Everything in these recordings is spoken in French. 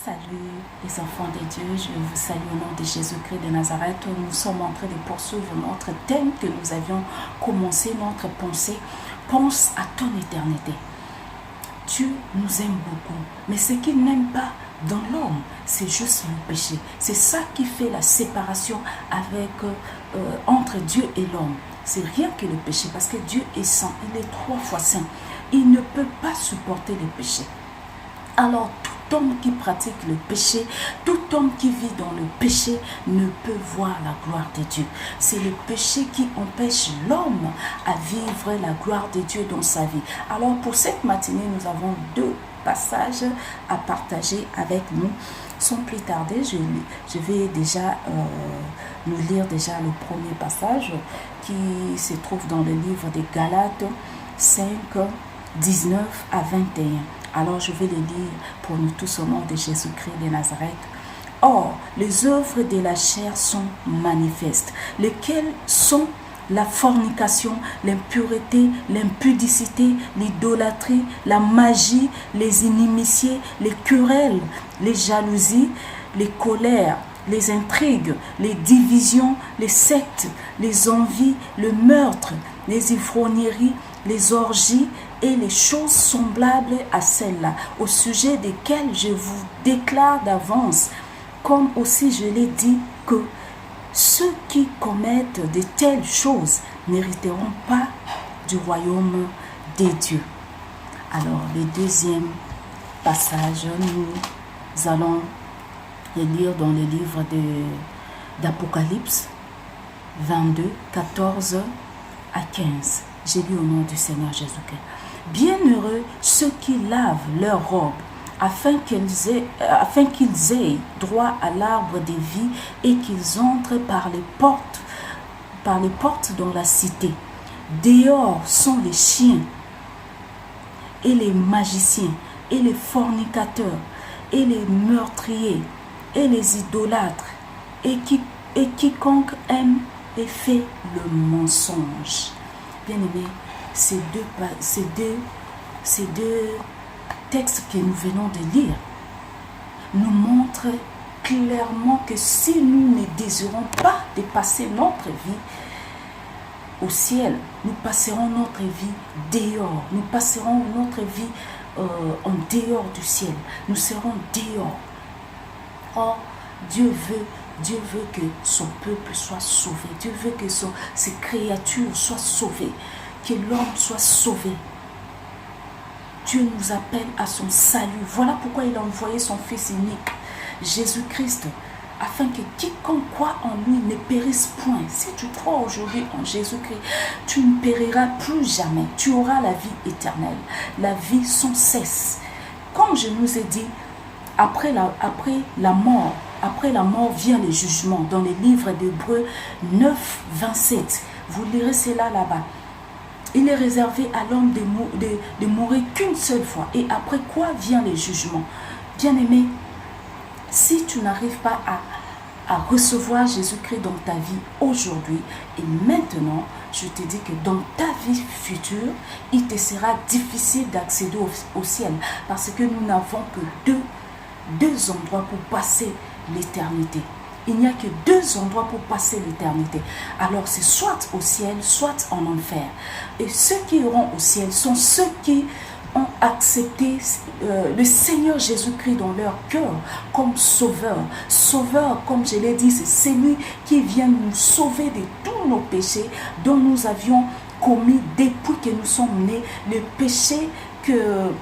Salut les enfants de Dieu, je vous salue au nom de Jésus-Christ de Nazareth. Nous sommes en train de poursuivre notre thème que nous avions commencé, notre pensée. Pense à ton éternité. Dieu nous aime beaucoup, mais ce qu'il n'aime pas dans l'homme, c'est juste le péché. C'est ça qui fait la séparation entre Dieu et l'homme. C'est rien que le péché, parce que Dieu est saint, il est 3 fois saint. Il ne peut pas supporter le péché. Alors, tout homme qui pratique le péché, tout homme qui vit dans le péché ne peut voir la gloire de Dieu. C'est le péché qui empêche l'homme à vivre la gloire de Dieu dans sa vie. Alors, pour cette matinée, nous avons 2 passages à partager avec nous. Sans plus tarder, je vais déjà nous lire déjà le premier passage qui se trouve dans le livre des Galates 5, 19 à 21. Alors je vais les lire pour nous tous au nom de Jésus-Christ de Nazareth. Or, les œuvres de la chair sont manifestes, lesquelles sont la fornication, l'impureté, l'impudicité, l'idolâtrie, la magie, les inimitiés, les querelles, les jalousies, les colères, les intrigues, les divisions, les sectes, les envies, le meurtre, les ivrogneries, les orgies et les choses semblables à celles-là, au sujet desquelles je vous déclare d'avance, comme aussi je l'ai dit, que ceux qui commettent de telles choses n'hériteront pas du royaume des dieux. Alors, le deuxième passage, nous allons le lire dans le livre d'Apocalypse 22, 14 à 15. J'ai lu au nom du Seigneur Jésus-Christ. Bienheureux ceux qui lavent leurs robes, afin qu'ils aient droit à l'arbre de vie et qu'ils entrent par les portes dans la cité. Dehors sont les chiens et les magiciens et les fornicateurs et les meurtriers et les idolâtres et quiconque aime et fait le mensonge. Bien-aimés, ces deux textes que nous venons de lire nous montrent clairement que si nous ne désirons pas de passer notre vie au ciel, nous passerons notre vie dehors, nous passerons notre vie en dehors du ciel, nous serons dehors. Or, Dieu veut que son peuple soit sauvé. Dieu veut que ses créatures soient sauvées. Que l'homme soit sauvé. Dieu nous appelle à son salut. Voilà pourquoi il a envoyé son Fils unique, Jésus-Christ, afin que quiconque croit en lui ne périsse point. Si tu crois aujourd'hui en Jésus-Christ, tu ne périras plus jamais. Tu auras la vie éternelle, la vie sans cesse. Comme je nous ai dit, après la mort vient le jugement. Dans les livres d'Hébreux 9, 27, vous lirez cela là-bas. Il est réservé à l'homme de mourir qu'une seule fois. Et après quoi vient le jugement? Bien-aimé, si tu n'arrives pas à recevoir Jésus-Christ dans ta vie aujourd'hui et maintenant, je te dis que dans ta vie future, il te sera difficile d'accéder au ciel. Parce que nous n'avons que deux endroits pour passer l'éternité. Il n'y a que 2 endroits pour passer l'éternité. Alors c'est soit au ciel, soit en enfer. Et ceux qui iront au ciel sont ceux qui ont accepté le Seigneur Jésus-Christ dans leur cœur comme sauveur. Sauveur, comme je l'ai dit, c'est celui qui vient nous sauver de tous nos péchés dont nous avions commis depuis que nous sommes nés, les péchés que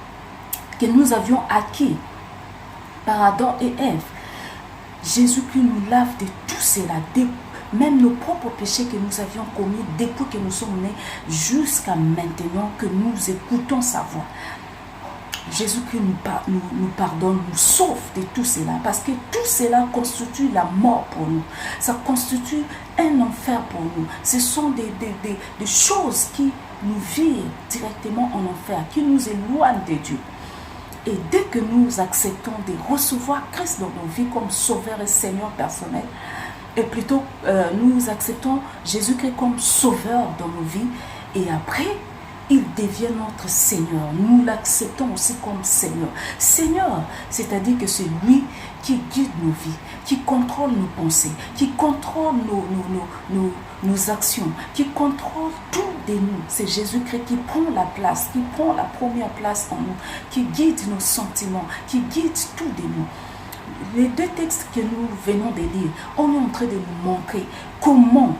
nous avions acquis par Adam et Ève. Jésus-Christ nous lave de tout cela, même nos propres péchés que nous avions commis depuis que nous sommes nés jusqu'à maintenant que nous écoutons sa voix. Jésus-Christ nous pardonne, nous sauve de tout cela, parce que tout cela constitue la mort pour nous. Ça constitue un enfer pour nous. Ce sont des choses qui nous virent directement en enfer, qui nous éloignent de Dieu. Et dès que nous acceptons de recevoir Christ dans nos vies comme sauveur et Seigneur personnel, et plutôt nous acceptons Jésus-Christ comme sauveur dans nos vies, et après, il devient notre Seigneur. Nous l'acceptons aussi comme Seigneur. Seigneur, c'est-à-dire que c'est lui qui guide nos vies, qui contrôle nos pensées, qui contrôle nos actions, qui contrôle tout de nous. C'est Jésus-Christ qui prend la place, qui prend la première place en nous, qui guide nos sentiments, qui guide tout de nous. Les deux textes que nous venons de lire, on est en train de nous montrer comment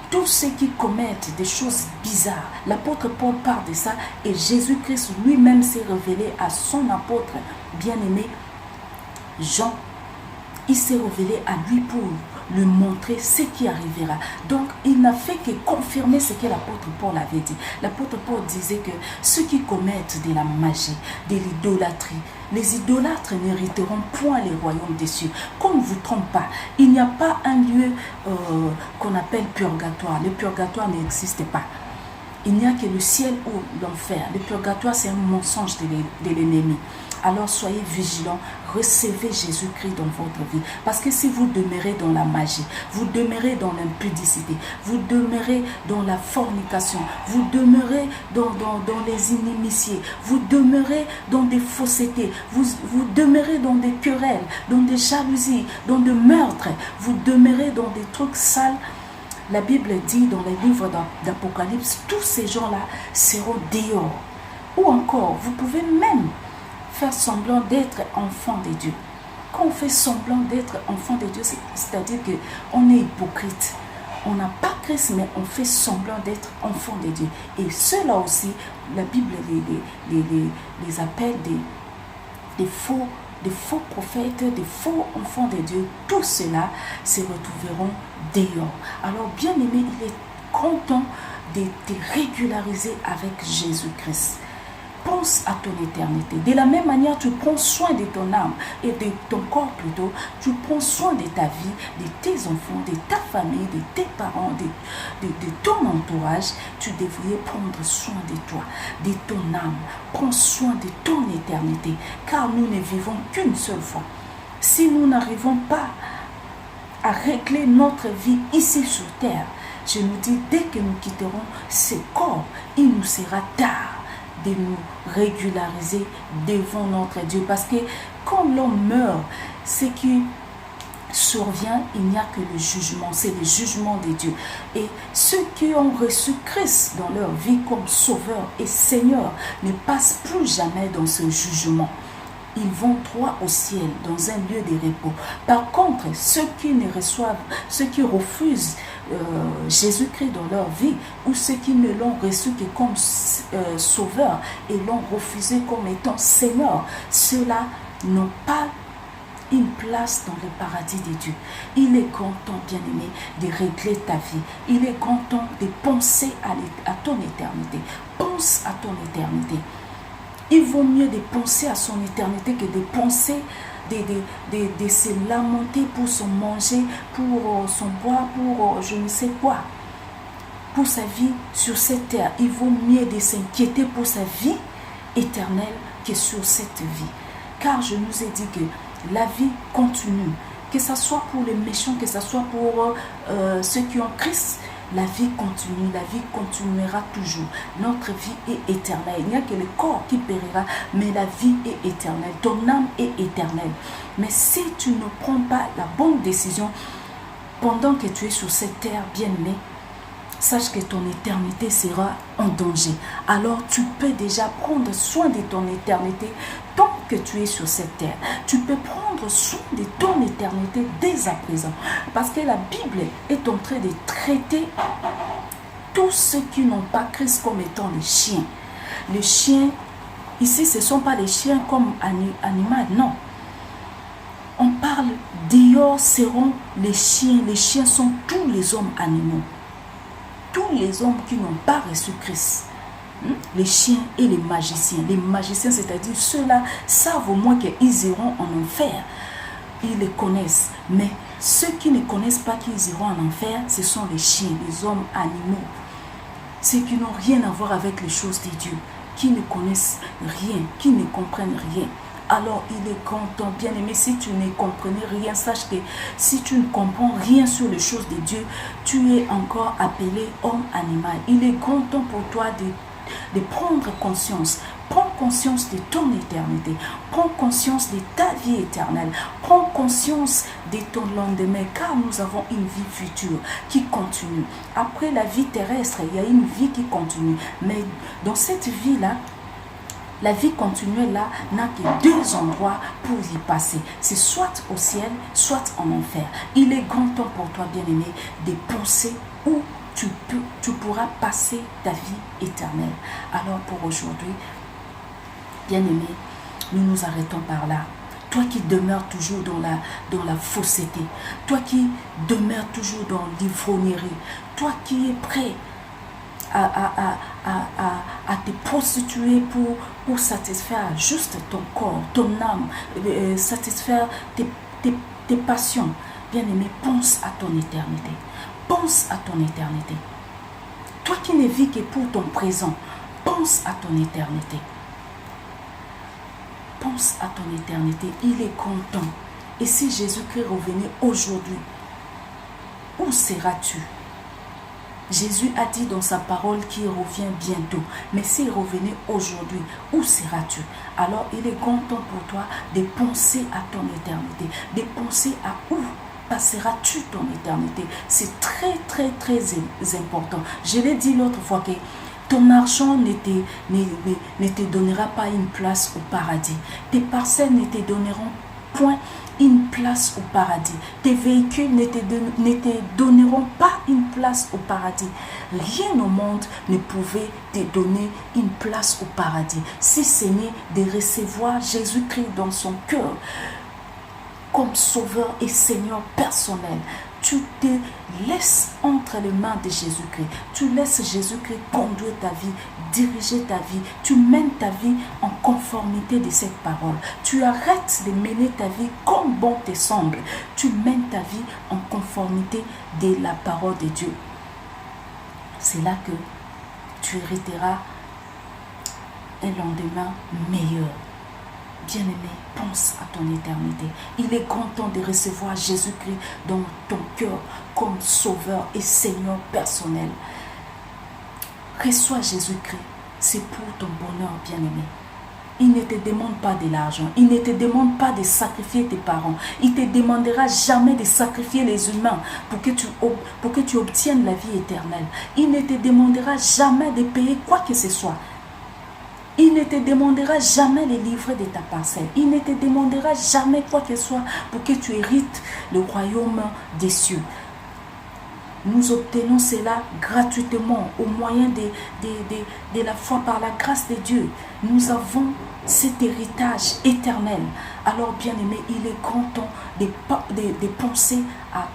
tous ceux qui commettent des choses bizarres, l'apôtre Paul parle de ça et Jésus-Christ lui-même s'est révélé à son apôtre bien-aimé Jean. Il s'est révélé à lui pour lui montrer ce qui arrivera. Donc, il n'a fait que confirmer ce que l'apôtre Paul avait dit. L'apôtre Paul disait que ceux qui commettent de la magie, de l'idolâtrie, les idolâtres n'hériteront point les royaumes des cieux. Qu'on ne vous trompe pas, il n'y a pas un lieu qu'on appelle purgatoire. Le purgatoire n'existe pas. Il n'y a que le ciel ou l'enfer. Le purgatoire, c'est un mensonge de l'ennemi. Alors soyez vigilants, recevez Jésus-Christ dans votre vie. Parce que si vous demeurez dans la magie, vous demeurez dans l'impudicité, vous demeurez dans la fornication, vous demeurez dans les inimitiés, vous demeurez dans des faussetés, vous demeurez dans des querelles, dans des jalousies, dans des meurtres, vous demeurez dans des trucs sales. La Bible dit dans les livres d'Apocalypse, tous ces gens-là seront dehors. Ou encore, vous pouvez même faire semblant d'être enfant de Dieu. Quand on fait semblant d'être enfant de Dieu, c'est-à-dire qu'on est hypocrite. On n'a pas Christ, mais on fait semblant d'être enfant de Dieu. Et ceux-là aussi, la Bible les appelle des faux prophètes, des faux enfants de Dieu. Tous ceux-là se retrouveront dehors. Alors, bien aimé, il est content de te régulariser avec Jésus-Christ. Pense à ton éternité. De la même manière, tu prends soin de ton âme et de ton corps plutôt. Tu prends soin de ta vie, de tes enfants, de ta famille, de tes parents, de ton entourage. Tu devrais prendre soin de toi, de ton âme. Prends soin de ton éternité, car nous ne vivons qu'une seule fois. Si nous n'arrivons pas à régler notre vie ici sur terre, je nous dis, dès que nous quitterons ce corps, il nous sera tard de nous régulariser devant notre Dieu. Parce que quand l'homme meurt, ce qui survient, il n'y a que le jugement. C'est le jugement de Dieu. Et ceux qui ont reçu Christ dans leur vie comme Sauveur et Seigneur ne passent plus jamais dans ce jugement. Ils vont droit au ciel, dans un lieu de repos. Par contre, ceux qui refusent Jésus-Christ dans leur vie, ou ceux qui ne l'ont reçu que comme sauveur et l'ont refusé comme étant Seigneur, ceux-là n'ont pas une place dans le paradis de Dieu. Il est grand temps, bien-aimé, de régler ta vie. Il est grand temps de penser à ton éternité. Pense à ton éternité. Il vaut mieux de penser à son éternité que de penser de se lamenter pour son manger, pour son boire, pour je ne sais quoi. Pour sa vie sur cette terre, il vaut mieux de s'inquiéter pour sa vie éternelle que sur cette vie. Car je nous ai dit que la vie continue, que ce soit pour les méchants, que ce soit pour ceux qui ont Christ. La vie continue, la vie continuera toujours. Notre vie est éternelle. Il n'y a que le corps qui périra, mais la vie est éternelle. Ton âme est éternelle. Mais si tu ne prends pas la bonne décision pendant que tu es sur cette terre bien-aimée, sache que ton éternité sera en danger. Alors tu peux déjà prendre soin de ton éternité tant que tu es sur cette terre. Tu peux prendre soin de ton éternité dès à présent. Parce que la Bible est en train de traiter tous ceux qui n'ont pas Christ comme étant les chiens. Les chiens, ici ce ne sont pas les chiens comme animaux, non. On parle dehors seront les chiens. Les chiens sont tous les hommes animaux. Tous les hommes qui n'ont pas reçu Christ, les chiens et les magiciens. Les magiciens, c'est-à-dire ceux-là, savent au moins qu'ils iront en enfer. Ils les connaissent. Mais ceux qui ne connaissent pas qu'ils iront en enfer, ce sont les chiens, les hommes animaux. Ceux qui n'ont rien à voir avec les choses de Dieu, qui ne connaissent rien, qui ne comprennent rien. Alors il est grand temps, bien-aimé, si tu ne comprenais rien, sache que si tu ne comprends rien sur les choses de Dieu, tu es encore appelé homme animal. Il est grand temps pour toi de prendre conscience. Prends conscience de ton éternité. Prends conscience de ta vie éternelle. Prends conscience de ton lendemain, car nous avons une vie future qui continue. Après la vie terrestre, il y a une vie qui continue. Mais dans cette vie-là, la vie continuelle là n'a que deux endroits pour y passer. C'est soit au ciel, soit en enfer. Il est grand temps pour toi, bien-aimé, de penser où tu pourras passer ta vie éternelle. Alors pour aujourd'hui, bien-aimé, nous nous arrêtons par là. Toi qui demeures toujours dans la fausseté, toi qui demeures toujours dans l'ivrognerie, toi qui es prêt à te prostituer pour satisfaire juste ton corps, ton âme, satisfaire tes passions. Bien-aimé, pense à ton éternité. Pense à ton éternité. Toi qui ne vis que pour ton présent, pense à ton éternité. Pense à ton éternité. Il est content. Et si Jésus-Christ revenait aujourd'hui, où seras-tu? Jésus a dit dans sa parole qu'il revient bientôt. Mais s'il revenait aujourd'hui, où seras-tu? Alors il est grand temps pour toi de penser à ton éternité, de penser à où passeras-tu ton éternité. C'est très très très important. Je l'ai dit l'autre fois que ton argent ne te donnera pas une place au paradis. Tes parcelles ne te donneront point une place au paradis. Tes véhicules ne te donneront pas une place au paradis. Rien au monde ne pouvait te donner une place au paradis, si ce n'est de recevoir Jésus-Christ dans son cœur comme sauveur et Seigneur personnel. Tu te laisses entre les mains de Jésus-Christ. Tu laisses Jésus-Christ conduire ta vie, diriger ta vie. Tu mènes ta vie en conformité de cette parole. Tu arrêtes de mener ta vie comme bon te semble. Tu mènes ta vie en conformité de la parole de Dieu. C'est là que tu hériteras un lendemain meilleur. Bien-aimé, pense à ton éternité. Il est grand temps de recevoir Jésus-Christ dans ton cœur comme sauveur et Seigneur personnel. Reçois Jésus-Christ, c'est pour ton bonheur, bien-aimé. Il ne te demande pas de l'argent. Il ne te demande pas de sacrifier tes parents. Il ne te demandera jamais de sacrifier les humains pour que tu obtiennes la vie éternelle. Il ne te demandera jamais de payer quoi que ce soit. Il ne te demandera jamais les livrets de ta parcelle. Il ne te demandera jamais quoi que ce soit pour que tu hérites le royaume des cieux. Nous obtenons cela gratuitement au moyen de la foi par la grâce de Dieu. Nous avons cet héritage éternel. Alors bien aimé, il est grand temps de penser à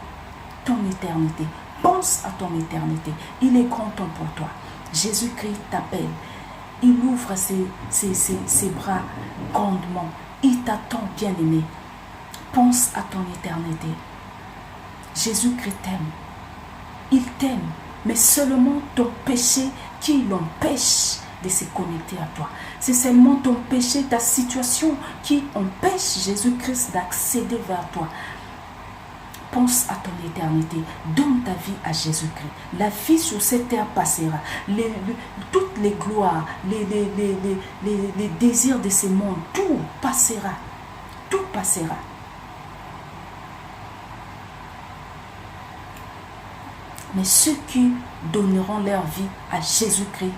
ton éternité. Pense à ton éternité. Il est grand temps pour toi. Jésus-Christ t'appelle. Il ouvre ses bras grandement. Il t'attend, bien-aimé. Pense à ton éternité. Jésus-Christ t'aime. Il t'aime, mais seulement ton péché qui l'empêche de se connecter à toi. C'est seulement ton péché, ta situation qui empêche Jésus-Christ d'accéder vers toi. Pense à ton éternité. Donne ta vie à Jésus-Christ. La vie sur cette terre passera. Toutes les gloires, les désirs de ce monde, tout passera. Tout passera. Mais ceux qui donneront leur vie à Jésus-Christ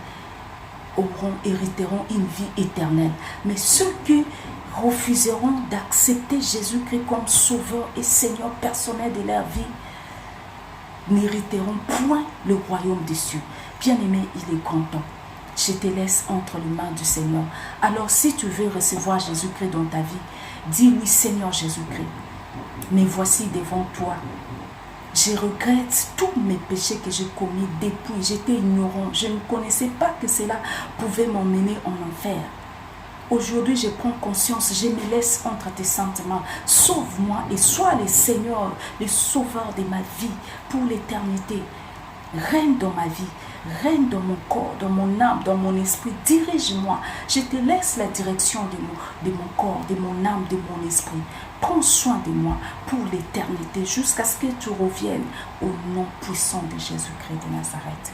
hériteront une vie éternelle. Mais ceux qui refuseront d'accepter Jésus-Christ comme sauveur et Seigneur personnel de leur vie n'hériteront point le royaume des cieux. Bien-aimé, il est grand temps. Je te laisse entre les mains du Seigneur. Alors si tu veux recevoir Jésus-Christ dans ta vie, dis-lui: Seigneur Jésus-Christ, mais voici devant toi. Je regrette tous mes péchés que j'ai commis depuis. J'étais ignorant. Je ne connaissais pas que cela pouvait m'emmener en enfer. Aujourd'hui, je prends conscience. Je me laisse entre tes sentiments. Sauve-moi et sois le Seigneur, le sauveur de ma vie pour l'éternité. Règne dans ma vie. Règne dans mon corps, dans mon âme, dans mon esprit. Dirige-moi. Je te laisse la direction de mon corps, de mon âme, de mon esprit. Prends soin de moi pour l'éternité jusqu'à ce que tu reviennes au nom puissant de Jésus-Christ de Nazareth.